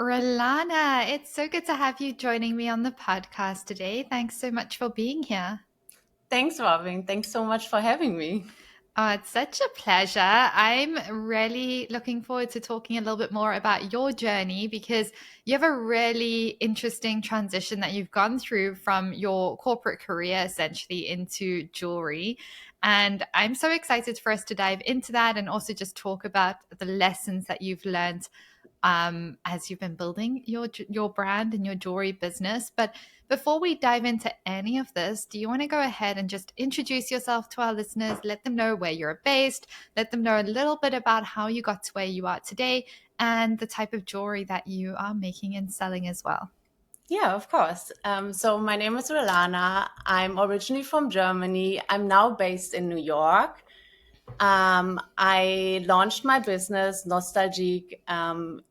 Rilana, it's so good to have you joining me on the podcast today. Thanks so much for being here. Thanks, Robyn. Thanks so much for having me. Oh, it's such a pleasure. I'm really looking forward to talking a little bit more about your journey because you have a really interesting transition that you've gone through from your corporate career essentially into jewelry. And I'm so excited for us to dive into that and also just talk about the lessons that you've learned as you've been building your brand and your jewelry business. But before we dive into any of this, do you want to go ahead and just introduce yourself to our listeners? Let them know where you're based. Let them know a little bit about how you got to where you are today and the type of jewelry that you are making and selling as well. Yeah, of course. So my name is Rilana. I'm originally from Germany. I'm now based in New York. I launched my business, Nostalgique,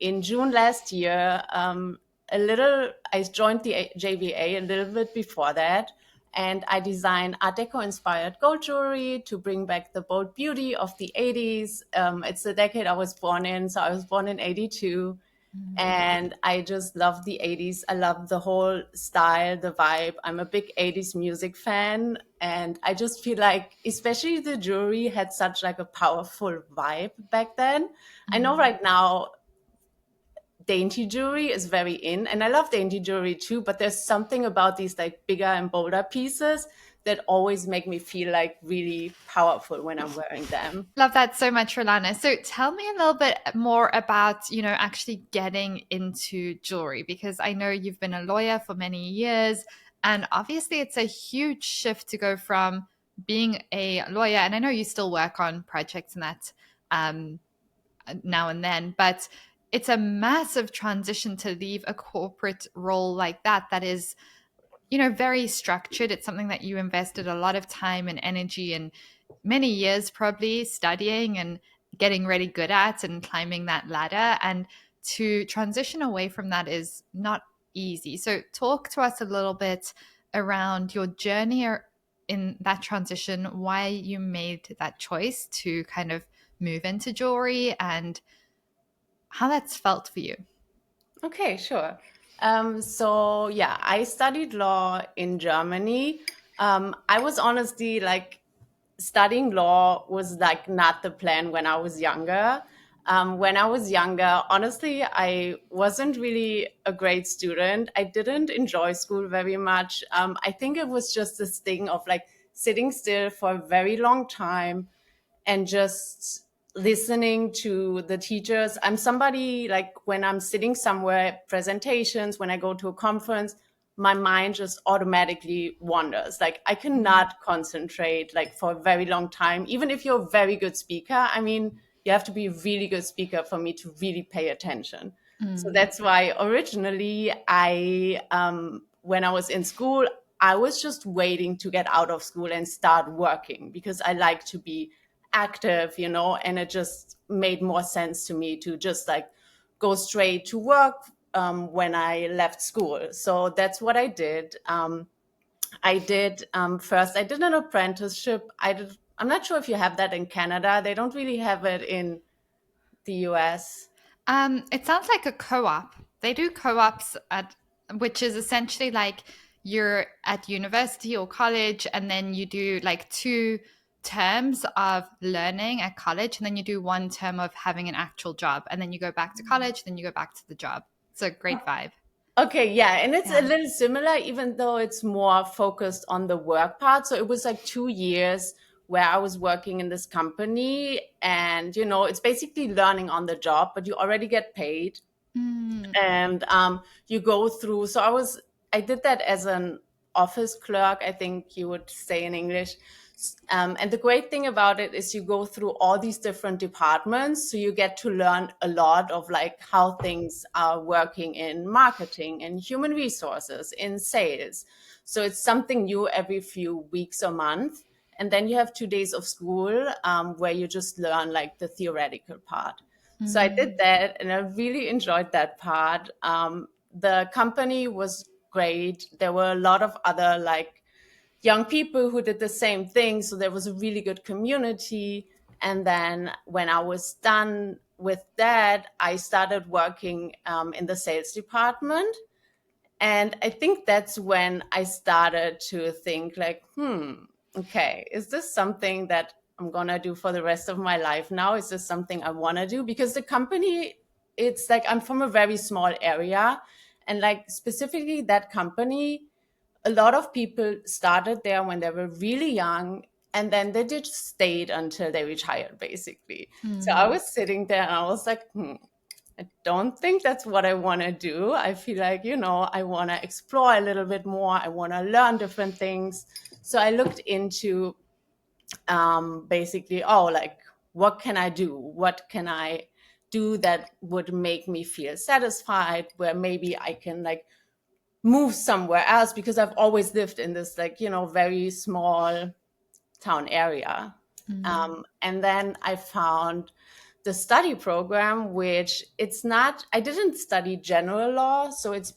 in June last year. I joined the JVA a little bit before that, and I designed Art Deco-inspired gold jewelry to bring back the bold beauty of the 80s. It's the decade I was born in, so I was born in 82. And I just love the 80s. I love the whole style, the vibe. I'm a big 80s music fan. And I just feel like, especially the jewelry had such like a powerful vibe back then. I know Mm. right now dainty jewelry is very in, and I love dainty jewelry too, but there's something about these like bigger and bolder pieces that always make me feel like really powerful when I'm wearing them. Love that so much, Rolana. So tell me a little bit more about, actually getting into jewelry because I know you've been a lawyer for many years and obviously it's a huge shift to go from being a lawyer and I know you still work on projects and that um, now and then, but it's a massive transition to leave a corporate role like that is very structured. It's something that you invested a lot of time and energy and many years probably studying and getting really good at and climbing that ladder. And to transition away from that is not easy. So, talk to us a little bit around your journey in that transition, why you made that choice to kind of move into jewelry and how that's felt for you. Okay, sure. So yeah, I studied law in Germany. I was honestly like studying law was like not the plan when I was younger. When I was younger, honestly, I wasn't really a great student. I didn't enjoy school very much. I think it was just this thing of like sitting still for a very long time and just listening to the teachers. I'm somebody like when I'm sitting somewhere, presentations, when I go to a conference, my mind just automatically wanders. Like I cannot concentrate like for a very long time, even if you're a very good speaker. I mean, you have to be a really good speaker for me to really pay attention. So Mm. that's why originally when I was in school, I was just waiting to get out of school and start working because I like to be active, and it just made more sense to me to just like go straight to work when I left school. So that's what I did. I did first. I did an apprenticeship. I'm not sure if you have that in Canada. They don't really have it in the US. It sounds like a co-op. They do co-ops at which is essentially like you're at university or college and then you do like two terms of learning at college and then you do one term of having an actual job and then you go back to college, then you go back to the job. It's a great vibe. Okay, yeah, and it's a Yeah. little similar, even though it's more focused on the work part. So it was like 2 years where I was working in this company, and it's basically learning on the job, but you already get paid, Mm. and you go through. So I did that as an office clerk, I think you would say in English. And the great thing about it is you go through all these different departments. So you get to learn a lot of like how things are working in marketing and human resources, in sales. So it's something new every few weeks or months. And then you have 2 days of school where you just learn like the theoretical part. So I did Mm. that and I really enjoyed that part. The company was great. There were a lot of other like young people who did the same thing. So there was a really good community. And then when I was done with that, I started working in the sales department. And I think that's when I started to think like, okay, is this something that I'm going to do for the rest of my life now? Is this something I want to do? Because the company, it's like I'm from a very small area. And like specifically that company, a lot of people started there when they were really young, and then they just stayed until they retired, basically. So I Mm. was sitting there and I was like, I don't think that's what I want to do. I feel like, I want to explore a little bit more. I want to learn different things. So I looked into basically, like, what can I do? What can I do that would make me feel satisfied, where maybe I can like move somewhere else, because I've always lived in this like, very small town area. Mm. And then I found the study program, which it's not, I didn't study general law. So it's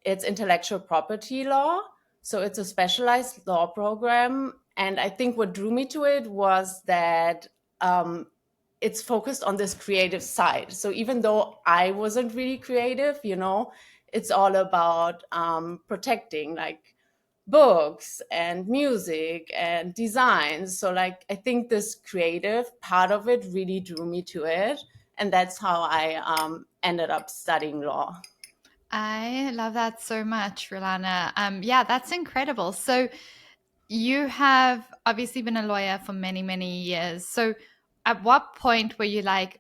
intellectual property law. So it's a specialized law program. And I think what drew me to it was that um, it's focused on this creative side. So even though I wasn't really creative, it's all about protecting like books and music and design. So like I think this creative part of it really drew me to it, and that's how I ended up studying law. I love that so much, Rilana. Yeah, that's incredible. So you have obviously been a lawyer for many, many years. So at what point were you like,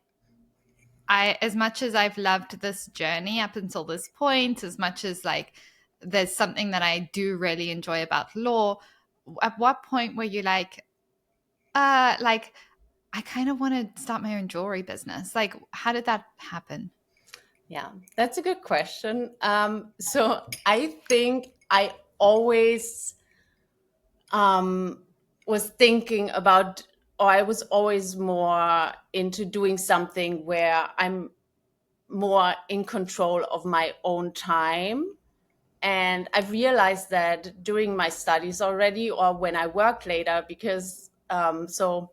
as much as I've loved this journey up until this point, as much as like there's something that I do really enjoy about law, at what point were you like I kind of want to start my own jewelry business? Like, how did that happen? Yeah, that's a good question. So I think I always was thinking about, or I was always more into doing something where I'm more in control of my own time. And I've realized that during my studies already, or when I work later, because so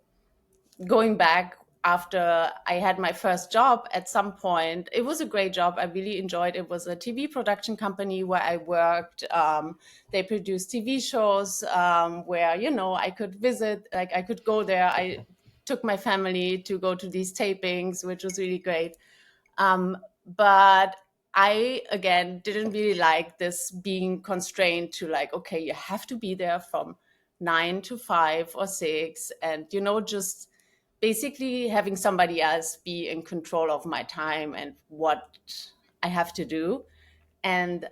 going back after I had my first job at some point, it was a great job. I really enjoyed it. It was a TV production company where I worked. They produced TV shows where, I could visit, like I could go there. I took my family to go to these tapings, which was really great. But I, again, didn't really like this being constrained to like, okay, you have to be there from 9 to 5 or 6. And, just basically having somebody else be in control of my time and what I have to do. And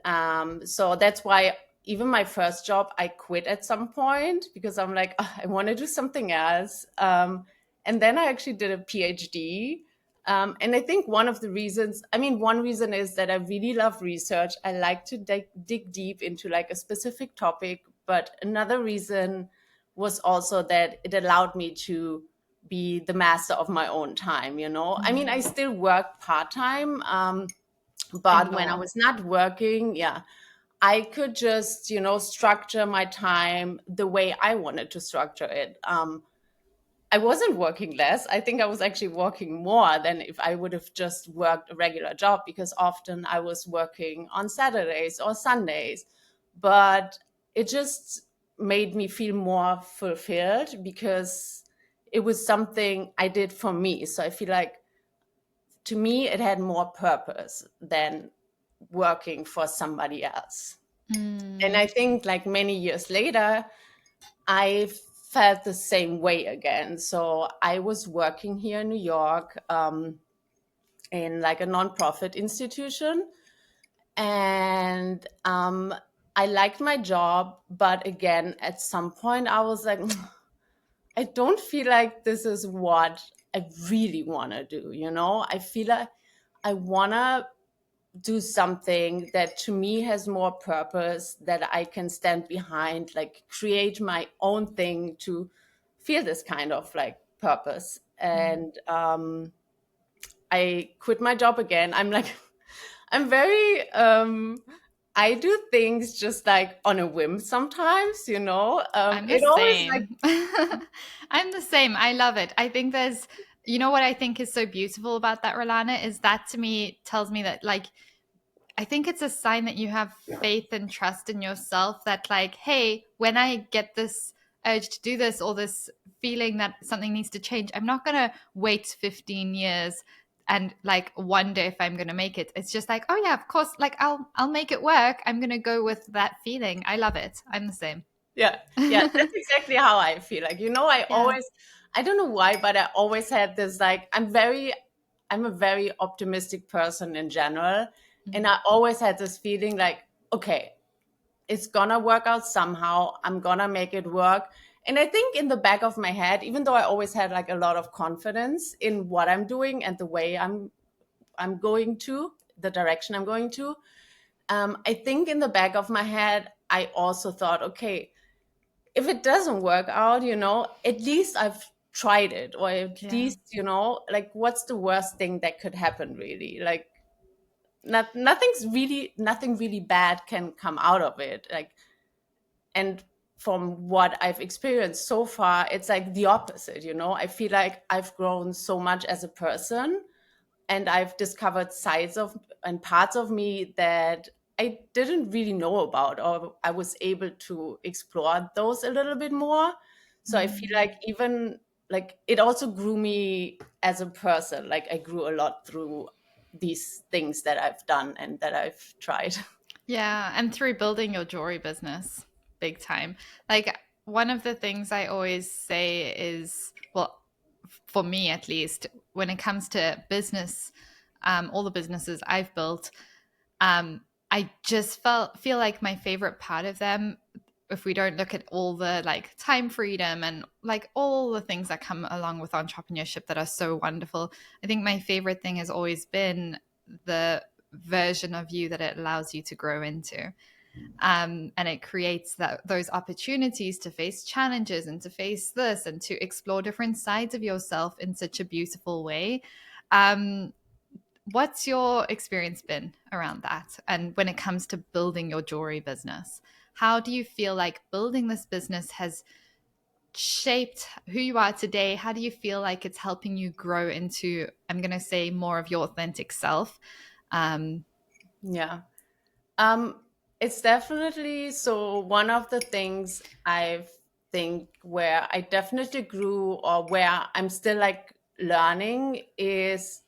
so that's why even my first job, I quit at some point because I'm like, "Ugh, I want to do something else." And then I actually did a PhD. And I think one reason is that I really love research. I like to dig deep into like a specific topic. But another reason was also that it allowed me to be the master of my own time. I mean, I Mm. still work part time. In But when I law. was not working, yeah, I could just, structure my time the way I wanted to structure it. I wasn't working less. I think I was actually working more than if I would have just worked a regular job, because often I was working on Saturdays or Sundays. But it just made me feel more fulfilled because it was something I did for me. So I feel like to me, it had more purpose than working for somebody else. And Mm. I think like many years later, I felt the same way again. So I was working here in New York in like a nonprofit institution. And I liked my job. But again, at some point, I was like, I don't feel like this is what I really want to do. I feel like I want to do something that to me has more purpose, that I can stand behind, like create my own thing to feel this kind of like purpose. Mm. And I quit my job again. I'm like, I'm very, I do things just like on a whim sometimes. I'm the It always like, same. I'm the same. I love it. I think there's You know what I think is so beautiful about that, Rolana, is that to me tells me that like I think it's a sign that you have faith and trust in yourself that, like, hey, when I get this urge to do this or this feeling that something needs to change, I'm not going to wait 15 years and like wonder if I'm going to make it. It's just like, oh yeah, of course, like I'll make it work. I'm going to go with that feeling. I love it. I'm the same. Yeah, yeah, that's exactly how I feel. Like, Yeah. I don't know why, but I always had this, like, I'm a very optimistic person in general. And Mm. I always had this feeling like, okay, it's gonna work out somehow. I'm gonna make it work. And I think in the back of my head, even though I always had like a lot of confidence in what I'm doing and the way I'm going to, the direction I'm going to, I think in the back of my head, I also thought, okay, if it doesn't work out, at least I've tried it, or at Yeah. least, like, what's the worst thing that could happen, really? Like, nothing really bad can come out of it. Like, and from what I've experienced so far, it's like the opposite, I feel like I've grown so much as a person, and I've discovered sides of and parts of me that I didn't really know about, or I was able to explore those a little bit more. So I feel Mm. like even like it also grew me as a person. Like I grew a lot through these things that I've done and that I've tried. Yeah, and through building your jewelry business, big time. Like one of the things I always say is, well, for me at least, when it comes to business, all the businesses I've built, I just feel like my favorite part of them, if we don't look at all the like time freedom and like all the things that come along with entrepreneurship that are so wonderful, I think my favorite thing has always been the version of you that it allows you to grow into. And it creates those opportunities to face challenges and to face this and to explore different sides of yourself in such a beautiful way. Um, what's your experience been around that? And when it comes to building your jewelry business, how do you feel like building this business has shaped who you are today? How do you feel like it's helping you grow into, I'm going to say, more of your authentic self? Um, Yeah. Um, it's definitely so one of the things I think where I definitely grew, or where I'm still like learning, is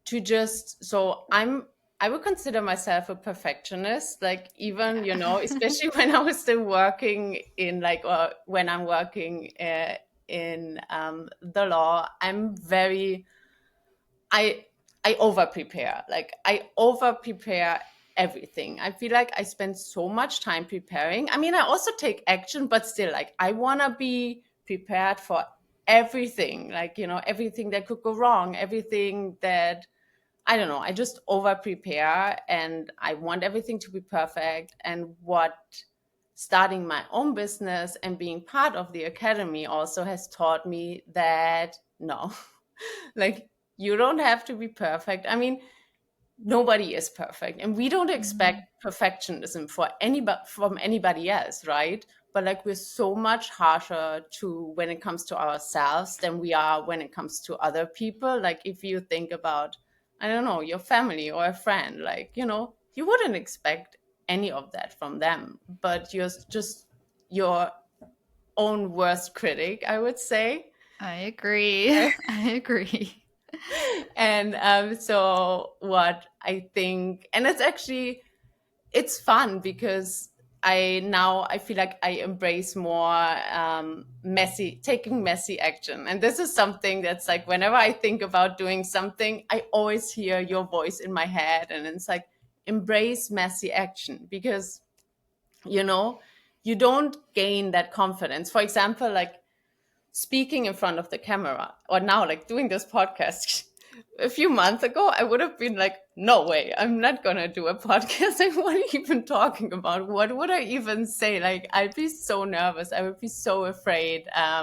to just so I would consider myself a perfectionist, like, even, yeah. especially when I was still working in, like, or when I'm working in the law. I I over prepare. Like, I over prepare everything. I feel like I spend so much time preparing. I mean, I also take action, but still, like, I want to be prepared for everything, like, everything that could go wrong, everything that, I don't know, I just over prepare, and I want everything to be perfect. And what starting my own business and being part of the academy also has taught me that no, like, you don't have to be perfect. I mean, nobody is perfect, and we don't expect Mm. perfectionism from anybody else, right? But like, we're so much harsher to when it comes to ourselves than we are when it comes to other people. Like, if you think about, I don't know, your family or a friend, like, you wouldn't expect any of that from them, but you're just your own worst critic, I would say. I agree. I agree. And so what I think, and it's fun because I feel like I embrace more taking messy action. And this is something that's like, whenever I think about doing something, I always hear your voice in my head, and it's like, embrace messy action, because you know you don't gain that confidence. For example, like, speaking in front of the camera, or now, like, doing this podcast. A few months ago, I would have been like, no way, I'm not gonna do a podcast. Like, what are you even talking about? What would I even say? Like, I'd be so nervous. I would be so afraid, I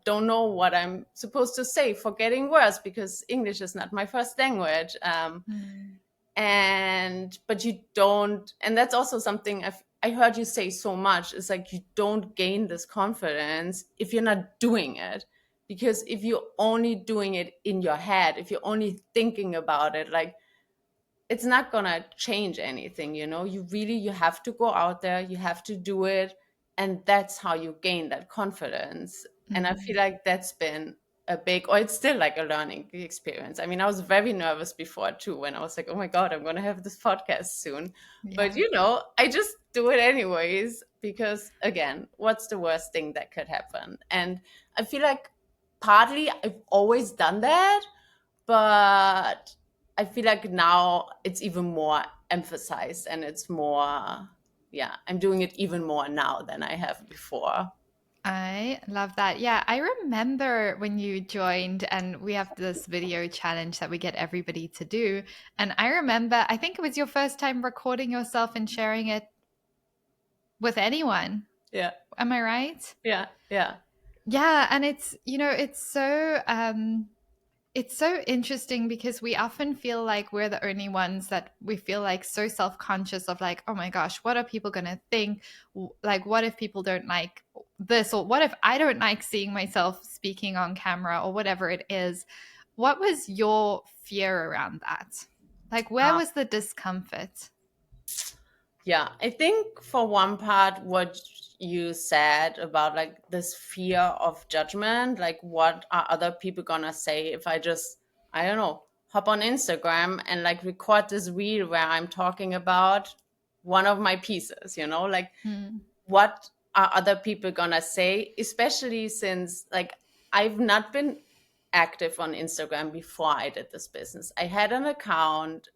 don't know what I'm supposed to say, forgetting words, because English is not my first language. Mm. And but you don't, and that's also something I heard you say so much, is like, you don't gain this confidence if you're not doing it, Because if you're only doing it in your head, if you're only thinking about it, like, it's not gonna change anything, you know. You have to go out there, you have to do it, and that's how you gain that confidence. And I feel Mm. like that's been a big, or it's still like a learning experience. I mean, I was very nervous before too, when I was like, oh my God, I'm gonna have this podcast soon. But Yeah. you know, I just do it anyways, because again, what's the worst thing that could happen? And I feel like partly I've always done that, but I feel like now it's even more emphasized, and it's more, yeah, I'm doing it even more now than I have before. I love that. Yeah, I remember when you joined, and we have this video challenge that we get everybody to do. And I remember, I think it was your first time recording yourself and sharing it with anyone. Yeah, Am I right? yeah, yeah. Yeah, and it's so interesting because we often feel like we're the only ones that we feel like so self-conscious of, like, oh my gosh, what are people going to think? Like, what if people don't like this? Or what if I don't like seeing myself speaking on camera, or whatever it is? What was your fear around that? Like, where was the discomfort? Yeah, I think for one part, what you said about like this fear of judgment, like what are other people gonna say if I just, I don't know, hop on Instagram and like record this reel where I'm talking about one of my pieces, you know, like Mm, what are other people gonna say, especially since like I've not been active on Instagram before I did this business. I had an account,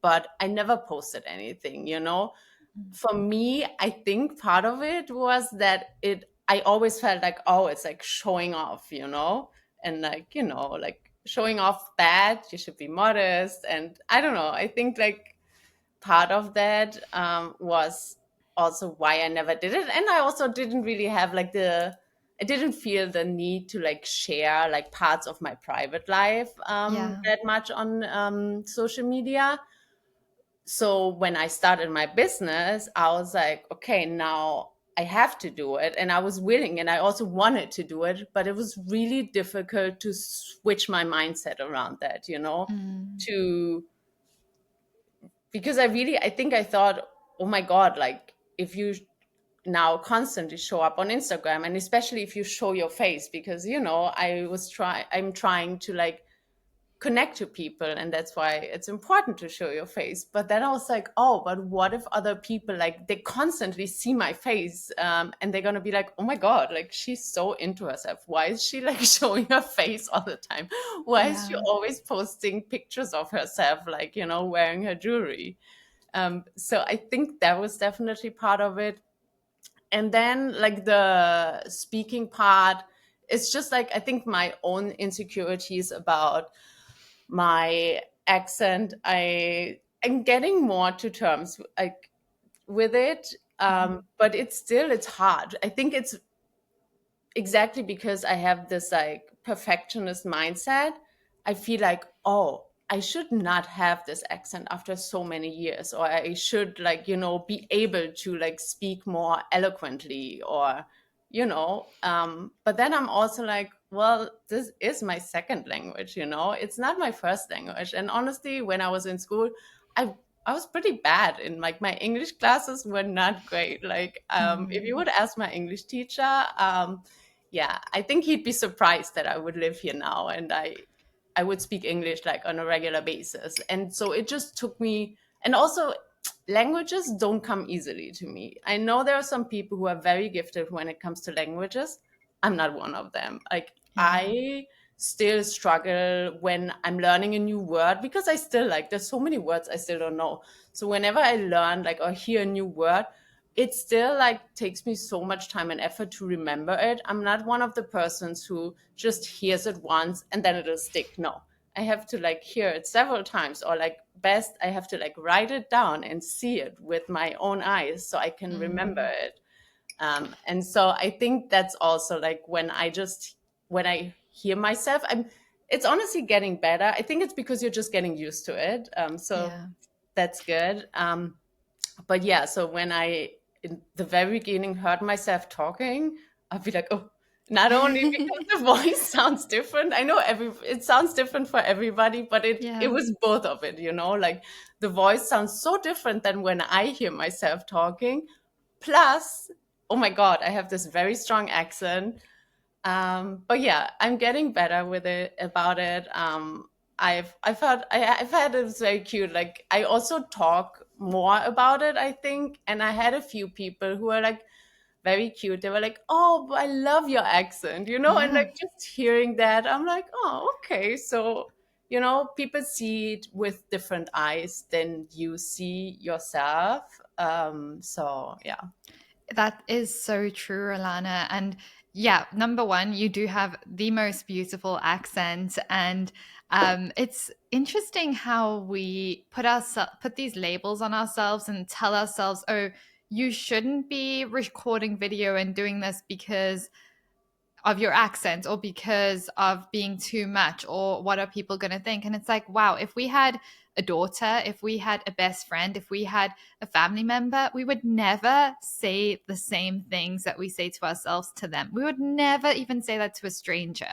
but I never posted anything, you know. For me, I think part of it was that I always felt like, oh, it's like showing off, you know, and like, you know, like showing off bad, you should be modest. And I don't know, I think like part of that was also why I never did it. And I also didn't really have like I didn't feel the need to like share like parts of my private life yeah. that much on social media. So when I started my business, I was like, okay, now I have to do it. And I was willing and I also wanted to do it, but it was really difficult to switch my mindset around that, you know, Mm, to, because I think I thought, oh my God, like if you now constantly show up on Instagram, and especially if you show your face, because, you know, I'm trying to like connect to people, and that's why it's important to show your face. But then I was like, oh, but what if other people like they constantly see my face, and they're gonna be like, oh my God, like she's so into herself, why is she like showing her face all the time, why is she yeah. always posting pictures of herself, like, you know, wearing her jewelry. So I think that was definitely part of it. And then like the speaking part, it's just like I think my own insecurities about my accent. I'm getting more to terms like with it, Mm, but it's hard. I think it's exactly because I have this like perfectionist mindset. I feel like, oh, I should not have this accent after so many years, or I should like, you know, be able to like speak more eloquently, or, you know, but then I'm also like, well, this is my second language, you know, it's not my first language. And honestly, when I was in school, I I was pretty bad in like my English classes were not great. Like, if you mm, would ask my English teacher, yeah, I think he'd be surprised that I would live here now, and I would speak English like on a regular basis. And so it just took me, and also languages don't come easily to me. I know there are some people who are very gifted when it comes to languages. I'm not one of them. Like yeah. I still struggle when I'm learning a new word, because I still like there's so many words I still don't know. So whenever I learn like or hear a new word, it still like takes me so much time and effort to remember it. I'm not one of the persons who just hears it once and then it'll stick. No, I have to like hear it several times, or like best I have to like write it down and see it with my own eyes so I can remember Mm, it. And so I think that's also like when I hear myself, it's honestly getting better. I think it's because you're just getting used to it. So yeah. that's good. But yeah, so when I in the very beginning heard myself talking, I'd be like, oh. Not only because the voice sounds different. I know it sounds different for everybody, but it Yeah. was both of it, you know, like the voice sounds so different than when I hear myself talking. Plus, oh my God, I have this very strong accent. But yeah, I'm getting better with it about it. I've had it's very cute. Like I also talk more about it, I think, and I had a few people who are like very cute. They were like, "Oh, I love your accent," you know, and like just hearing that, I'm like, "Oh, okay." So people see it with different eyes than you see yourself. So yeah. That is so true, Alana. And yeah, number one, you do have the most beautiful accent. And it's interesting how we put these labels on ourselves and tell ourselves, oh, you shouldn't be recording video and doing this because of your accent or because of being too much or what are people going to think. And it's like, wow, if we had a daughter, if we had a best friend, if we had a family member, we would never say the same things that we say to ourselves to them. We would never even say that to a stranger.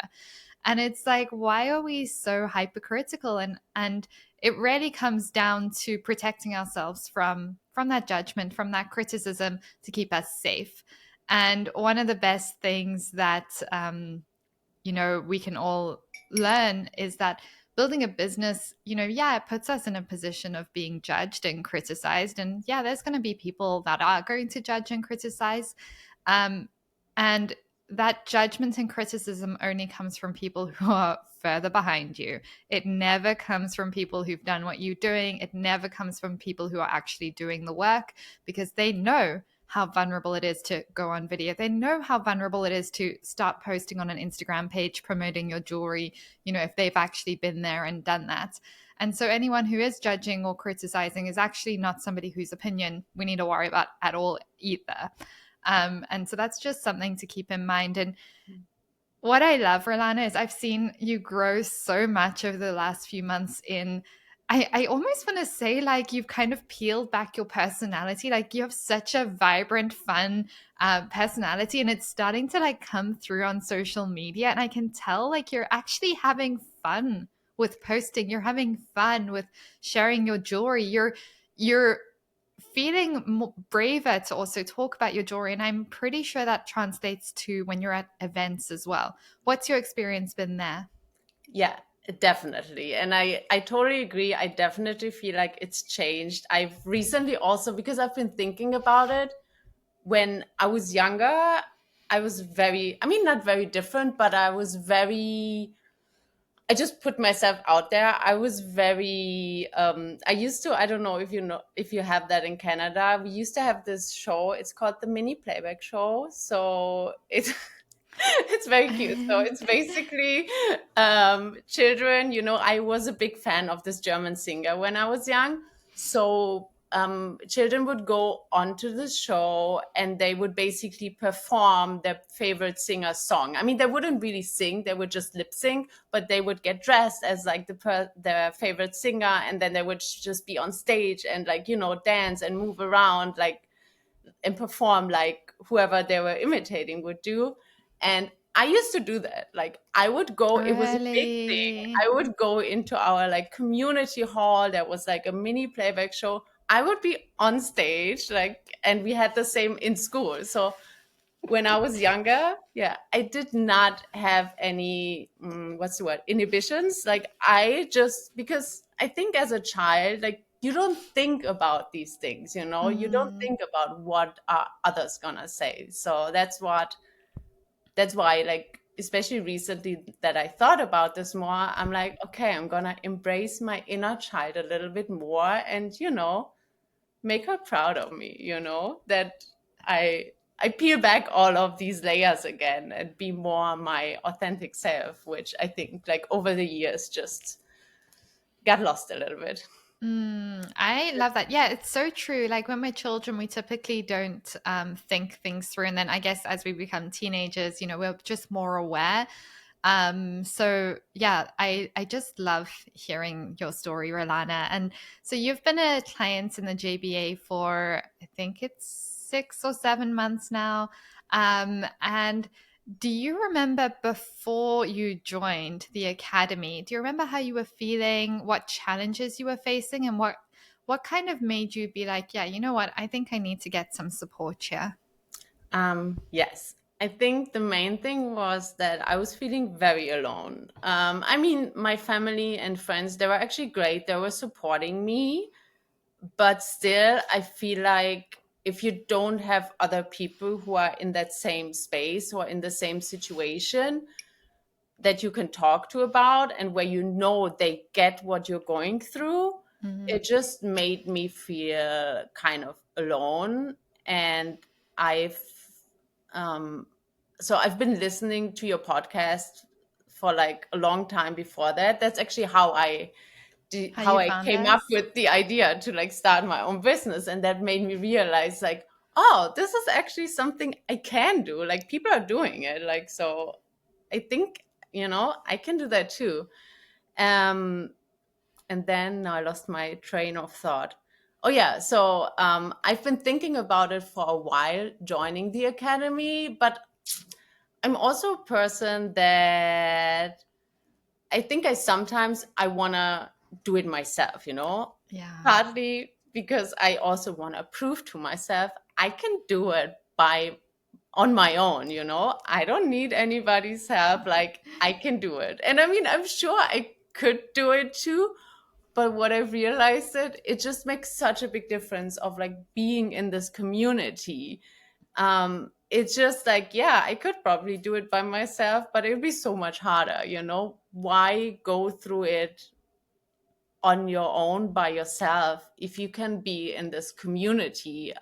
And it's like, why are we so hypercritical? And it really comes down to protecting ourselves from that judgment, from that criticism, to keep us safe. And one of the best things that we can all learn is that building a business, yeah, it puts us in a position of being judged and criticized. And yeah, there's going to be people that are going to judge and criticize. Um, and that judgment and criticism only comes from people who are further behind you. It never comes from people who've done what you're doing. It never comes from people who are actually doing the work, because they know how vulnerable it is to go on video. They know how vulnerable it is to start posting on an Instagram page promoting your jewelry, if they've actually been there and done that. And so anyone who is judging or criticizing is actually not somebody whose opinion we need to worry about at all either. And so that's just something to keep in mind. And what I love, Rilana, is I've seen you grow so much over the last few months in. I almost want to say, like, you've kind of peeled back your personality. Like, you have such a vibrant, fun personality, and it's starting to like come through on social media. And I can tell, like, you're actually having fun with posting. You're having fun with sharing your jewelry. You're feeling braver to also talk about your jewelry. And I'm pretty sure that translates to when you're at events as well. What's your experience been there? Yeah, definitely. And I totally agree. I definitely feel like it's changed. I've recently also, because I've been thinking about it, when I was younger, I was very, I mean, not very different, but I just put myself out there. I was very, I used to, I don't know if you know, if you have that in Canada. We used to have this show. It's called the Mini Playback Show. So it's, it's very cute. So it's basically children. I was a big fan of this German singer when I was young. So children would go onto the show and they would basically perform their favorite singer's song. I mean, they wouldn't really sing; they would just lip sync, but they would get dressed as like their favorite singer, and then they would just be on stage and like dance and move around like and perform like whoever they were imitating would do. And I used to do that. Like I would go, it was a big thing. Really? I would go into our like community hall. There was like a mini playback show. I would be on stage, like, and we had the same in school. So when I was younger, yeah, I did not have any, what's the word, inhibitions. Like I just, because I think as a child, like you don't think about these things, you don't Mm. think about what are others gonna say. So that's why, like, especially recently that I thought about this more, I'm like, okay, I'm gonna embrace my inner child a little bit more and, make her proud of me, that I peel back all of these layers again and be more my authentic self, which I think like over the years just got lost a little bit. I love that. Yeah, it's so true. Like when we're children, we typically don't think things through. And then I guess as we become teenagers, we're just more aware. So yeah, I just love hearing your story, Rolana. And so you've been a client in the JBA for, I think it's 6 or 7 months now. And Do you remember before you joined the academy? Do you remember how you were feeling, what challenges you were facing, and what kind of made you be like, yeah, you know what? I think I need to get some support here. Yes. I think the main thing was that I was feeling very alone. I mean, my family and friends, they were actually great. They were supporting me, but still, I feel like if you don't have other people who are in that same space or in the same situation that you can talk to about and where you know they get what you're going through, Mhm. it just made me feel kind of alone. And I've um, so I've been listening to your podcast for like a long time before that. That's actually How how you I found came up us? with the idea to like start my own business, and that made me realize like, oh, this is actually something I can do. Like people are doing it. Like so, I think I can do that too. Um, and then now I lost my train of thought. Oh yeah, so I've been thinking about it for a while, joining the academy, but I'm also a person that I think I wanna do it myself, Yeah. partly because I also want to prove to myself I can do it by on my own, I don't need anybody's help. Like I can do it. And I mean, I'm sure I could do it too, but what I've realized it just makes such a big difference of like being in this community. It's just like, yeah, I could probably do it by myself, but it would be so much harder. Why go through it on your own by yourself if you can be in this community?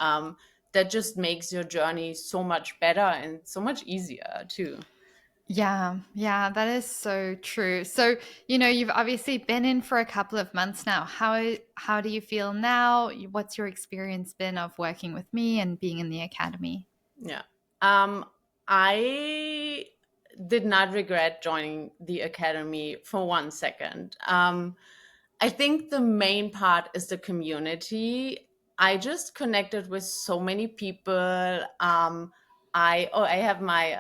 That just makes your journey so much better and so much easier too. Yeah, yeah, that is so true. So, you've obviously been in for a couple of months now. How do you feel now? What's your experience been of working with me and being in the academy? Yeah. I did not regret joining the academy for 1 second. I think the main part is the community. I just connected with so many people. I have my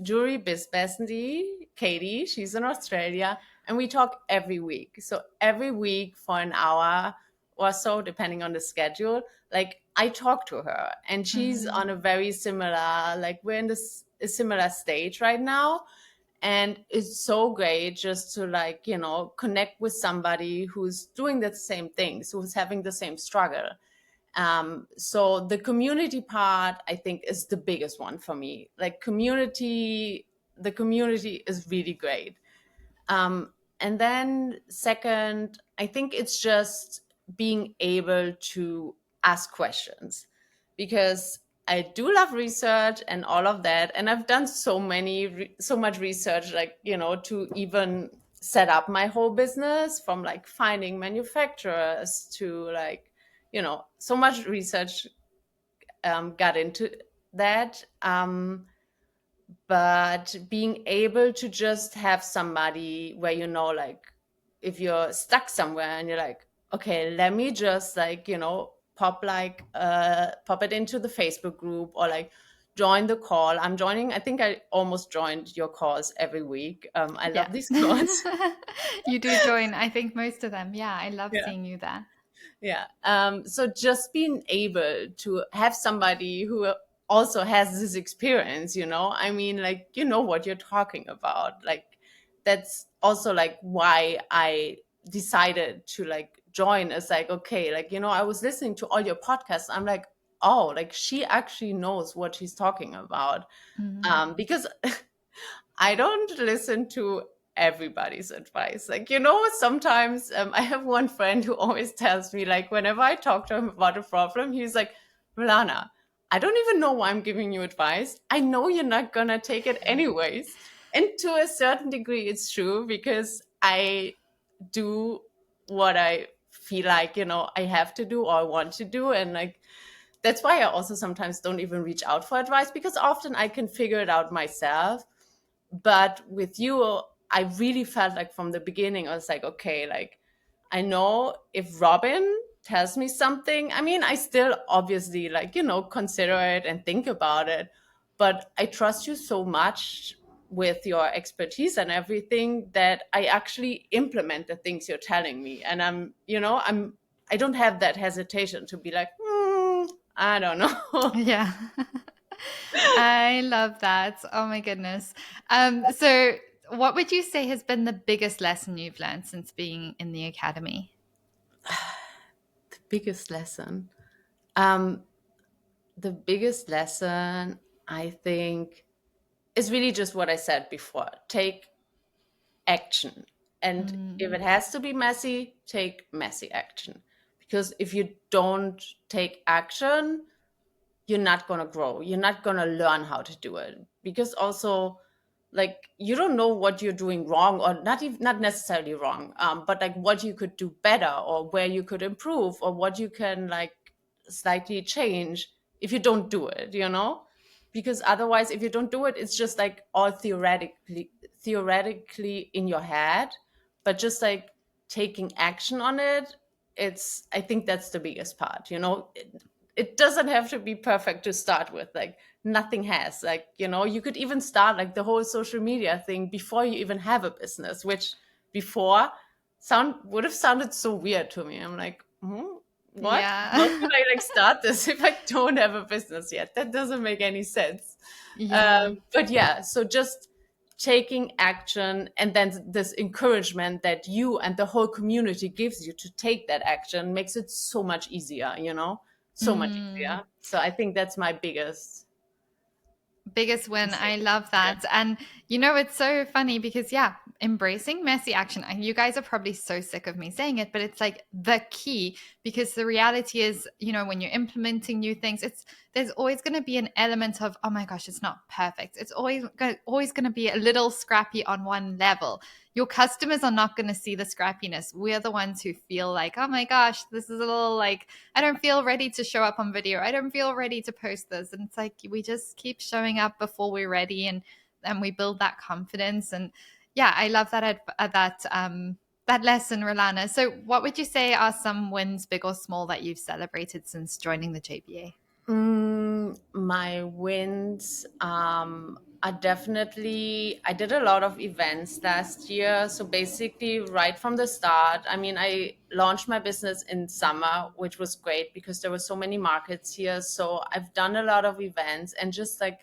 jewelry biz bestie, Katie. She's in Australia, and we talk every week. So every week for an hour or so, depending on the schedule. Like I talk to her, and she's Mhm. on a very similar, like we're in this a similar stage right now, and it's so great just to like connect with somebody who's doing the same things, who's having the same struggle. So the community part, I think, is the biggest one for me. Like the community is really great. And then second, I think it's just being able to ask questions, because I do love research and all of that. And I've done so much research, like, to even set up my whole business, from like finding manufacturers to like, so much research got into that. But being able to just have somebody where like if you're stuck somewhere and you're like, okay, let me just like pop it into the Facebook group, or like join the call. I think I almost joined your calls every week. I Yeah. love these calls. You do join, I think, most of them. Yeah, I love Yeah. seeing you there. Yeah. So just being able to have somebody who also has this experience, I mean, like, what you're talking about. Like, that's also like why I decided to like join. It's like, okay, like, I was listening to all your podcasts. I'm like, oh, like she actually knows what she's talking about. Mhm. Because I don't listen to everybody's advice. Like, sometimes I have one friend who always tells me, like, whenever I talk to him about a problem, he's like, Rilana, I don't even know why I'm giving you advice. I know you're not going to take it anyways. And to a certain degree, it's true, because I do what I feel like, I have to do or I want to do. And like, that's why I also sometimes don't even reach out for advice, because often I can figure it out myself. But with you, I really felt like from the beginning, I was like, okay, like I know if Robyn tells me something, I mean, I still obviously like, consider it and think about it. but I trust you so much with your expertise and everything that I actually implement the things you're telling me. And I don't have that hesitation to be like, I don't know. Yeah. I love that. Oh my goodness. So what would you say has been the biggest lesson you've learned since being in the academy? Biggest lesson. Um, the biggest lesson, I think, is really just what I said before. Take action. And if Mm, it has to be messy, take messy action. Because if you don't take action, you're not going to grow. You're not going to learn how to do it. Because also, like, you don't know what you're doing wrong, or not even, not necessarily wrong, but like what you could do better, or where you could improve, or what you can like slightly change if you don't do it, because otherwise, if you don't do it, it's just like all theoretically in your head. But just like taking action on it, I think that's the biggest part. It doesn't have to be perfect to start with. Like, nothing has, like, you could even start like the whole social media thing before you even have a business, which before sound would have sounded so weird to me. I'm like, what? How yeah. could I like start this if I don't have a business yet? That doesn't make any sense. Yeah. But yeah, so just taking action, and then this encouragement that you and the whole community gives you to take that action makes it so much easier, so much Mm. easier. So I think that's my biggest Biggest win. mistake. I love Yeah. that. And it's so funny because, yeah, embracing messy action. And you guys are probably so sick of me saying it, but it's like the key because the reality is, when you're implementing new things, there's always going to be an element of, oh my gosh, it's not perfect. It's always going to be a little scrappy on one level. Your customers are not going to see the scrappiness. We're the ones who feel like, oh my gosh, this is a little like, I don't feel ready to show up on video. I don't feel ready to post this. And it's like we just keep showing up before we're ready, and we build that confidence. And yeah, I love that lesson, Rilana. So what would you say are some wins, big or small, that you've celebrated since joining the JBA? My wins are definitely, I did a lot of events last year. So basically, right from the start, I mean, I launched my business in summer, which was great because there were so many markets here. So I've done a lot of events, and just like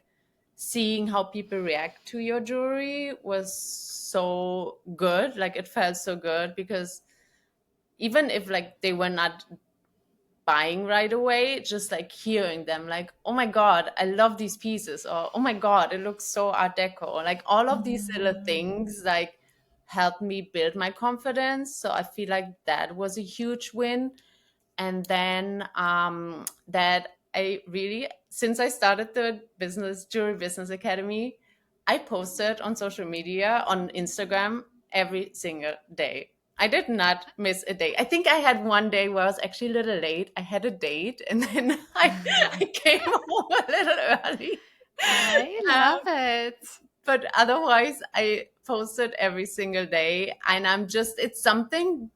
seeing how people react to your jewelry was so good. Like, it felt so good because even if like they were not buying right away, just like hearing them like, oh my god, I love these pieces, or oh my god, it looks so art deco, like all of these little Mm, things like helped me build my confidence. So I feel like that was a huge win. And then that I really, since I started the business jewelry business academy, I posted on social media, on Instagram, every single day. I did not miss a day. I think I had one day where I was actually a little late. I had a date, and then I came home a little early. I Um, love it. but otherwise, I posted every single day, and it's something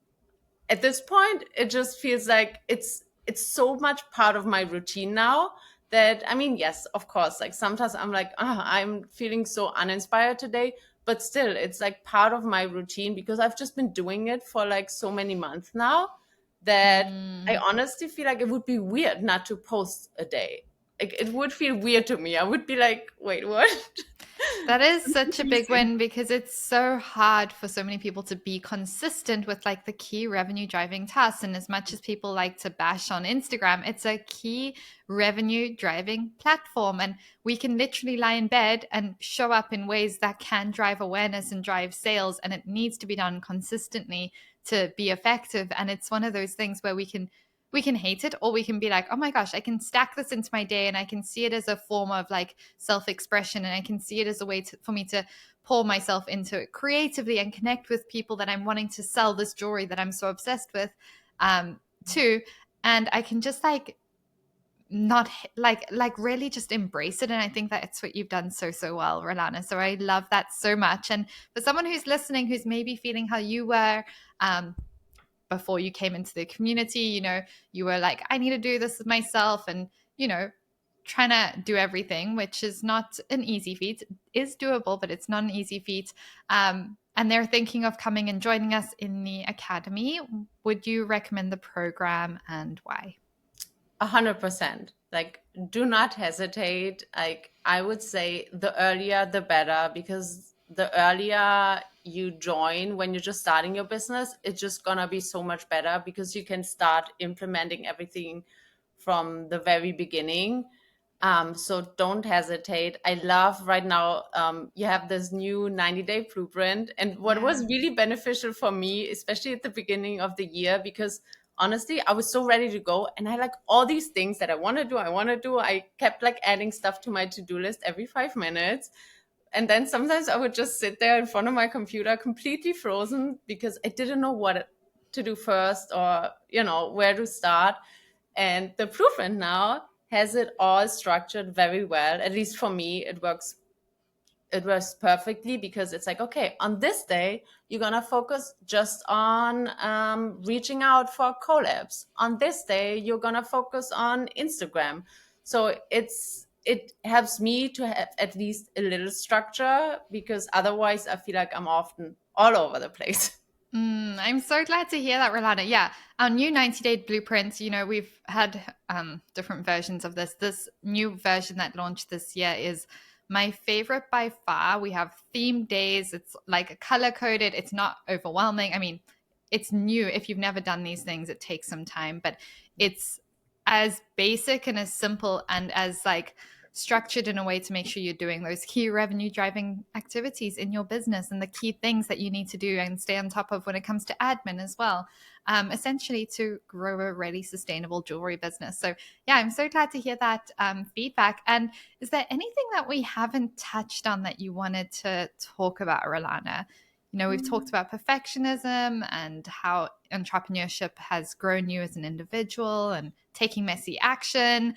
at this point. It just feels like it's so much part of my routine now, that, I mean, yes, of course, like sometimes I'm like, I'm feeling so uninspired today, but still it's like part of my routine because I've just been doing it for like so many months now, that I Mm. honestly feel like it would be weird not to post a day. Like, it would feel weird to me. I would be like, wait, what? That is I'm such a big confusing. win because it's so hard for so many people to be consistent with like the key revenue driving tasks. And as much as people like to bash on Instagram, it's a key revenue driving platform. And we can literally lie in bed and show up in ways that can drive awareness and drive sales. And it needs to be done consistently to be effective. And it's one of those things where we can hate it, or we can be like, oh my gosh, I can stack this into my day and I can see it as a form of like self-expression, and I can see it as a way for me to pour myself into it creatively and connect with people that I'm wanting to sell this jewelry that I'm so obsessed with to. And I can just like not like really just embrace it. And I think that it's what you've done so well, Rolana. So I love that so much. And for someone who's listening, who's maybe feeling how you were before you came into the community, you were like, I need to do this myself, and trying to do everything, which is not an easy feat. It is doable, but it's not an easy feat. And they're thinking of coming and joining us in the academy. Would you recommend the program and why? 100%. Like, do not hesitate. Like, I would say the earlier the better, because the earlier you join when you're just starting your business, it's just gonna be so much better because you can start implementing everything from the very beginning. So don't hesitate. I love right now, you have this new 90-day blueprint. And what was Yeah. really beneficial for me, especially at the beginning of the year, because honestly, I was so ready to go and I like all these things that I want to do. I kept like adding stuff to my to do list every 5 minutes. And then sometimes I would just sit there in front of my computer completely frozen because I didn't know what to do first, or, where to start. And the blueprint now has it all structured very well. At least for me, it works perfectly, because it's like, okay, on this day you're gonna focus just on reaching out for collabs. On this day you're gonna focus on Instagram. So it helps me to have at least a little structure, because otherwise I feel like I'm often all over the place. I'm so glad to hear that, Rolanda. Yeah, our new 90-day blueprint, we've had different versions of this. This new version that launched this year is my favorite by far. We have theme days. It's like color coded. It's not overwhelming. I mean, it's new. If you've never done these things, it takes some time, but it's as basic and as simple and as like structured in a way to make sure you're doing those key revenue driving activities in your business and the key things that you need to do and stay on top of when it comes to admin as well, essentially to grow a really sustainable jewelry business. So yeah, I'm so glad to hear that feedback. And is there anything that we haven't touched on that you wanted to talk about, Rilana? We've talked about perfectionism and how entrepreneurship has grown you as an individual and taking messy action.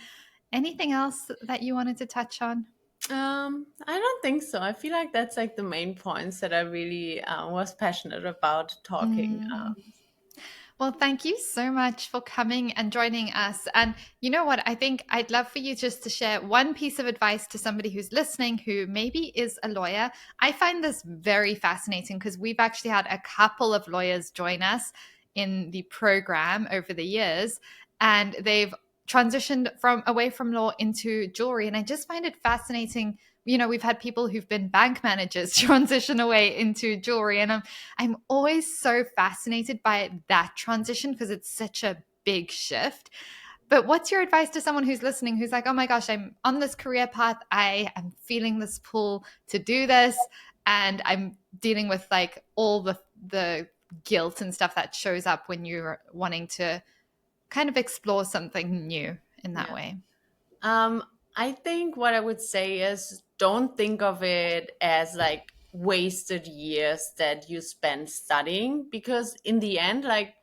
Anything else that you wanted to touch on? I don't think so. I feel like that's like the main points that I really was passionate about talking. Mm. Well, thank you so much for coming and joining us. And you know what? I think I'd love for you just to share one piece of advice to somebody who's listening who maybe is a lawyer. I find this very fascinating because we've actually had a couple of lawyers join us in the program over the years, and they've transitioned from away from law into jewelry. And I just find it fascinating. We've had people who've been bank managers transition away into jewelry. And I'm always so fascinated by that transition because it's such a big shift. But what's your advice to someone who's listening who's like, oh my gosh, I'm on this career path. I am feeling this pull to do this. And I'm dealing with like all the guilt and stuff that shows up when you're wanting to kind of explore something new in that Yeah. way. Um, I think what I would say is, don't think of it as like wasted years that you spend studying, because in the end, like,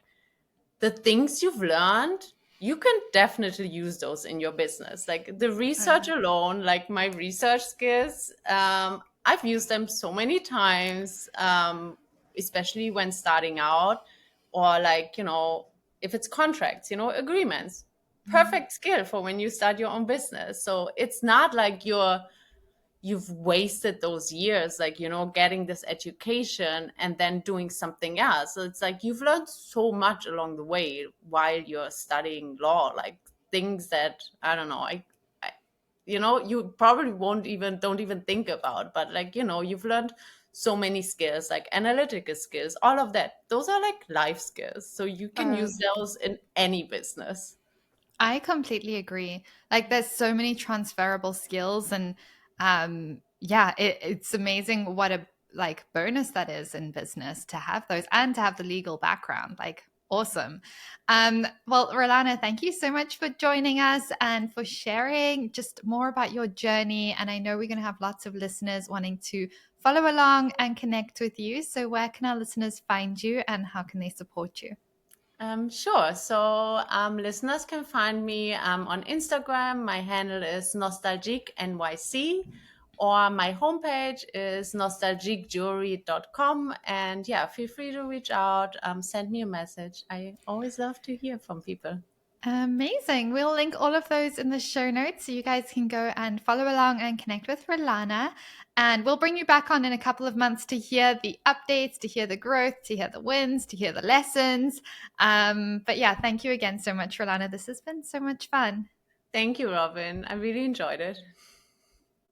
the things you've learned, you can definitely use those in your business. Like the Oh, research yeah. alone, like my research skills, I've used them so many times, especially when starting out, or like, if it's contracts, agreements. Mm. Perfect skill for when you start your own business. So it's not like you've wasted those years, like, getting this education and then doing something else. So it's like you've learned so much along the way while you're studying law, like things that, I don't know, I you probably won't even don't even think about, but like, you've learned so many skills, like analytical skills, all of that. Those are like life skills, so you can Oh, use those in any business. I completely agree. Like there's so many transferable skills and yeah, it's amazing what a like bonus that is in business to have those and to have the legal background. Like awesome. Well, Rolana, thank you so much for joining us and for sharing just more about your journey. And I know we're going to have lots of listeners wanting to follow along and connect with you. So where can our listeners find you and how can they support you? Sure. So listeners can find me on Instagram. My handle is nostalgiquenyc, or my homepage is nostalgiquejewelry.com. And yeah, feel free to reach out, send me a message. I always love to hear from people. Amazing. We'll link all of those in the show notes so you guys can go and follow along and connect with Rilana. And we'll bring you back on in a couple of months to hear the updates, to hear the growth, to hear the wins, to hear the lessons. But yeah, thank you again so much, Rilana. This has been so much fun. Thank you, Robyn. I really enjoyed it.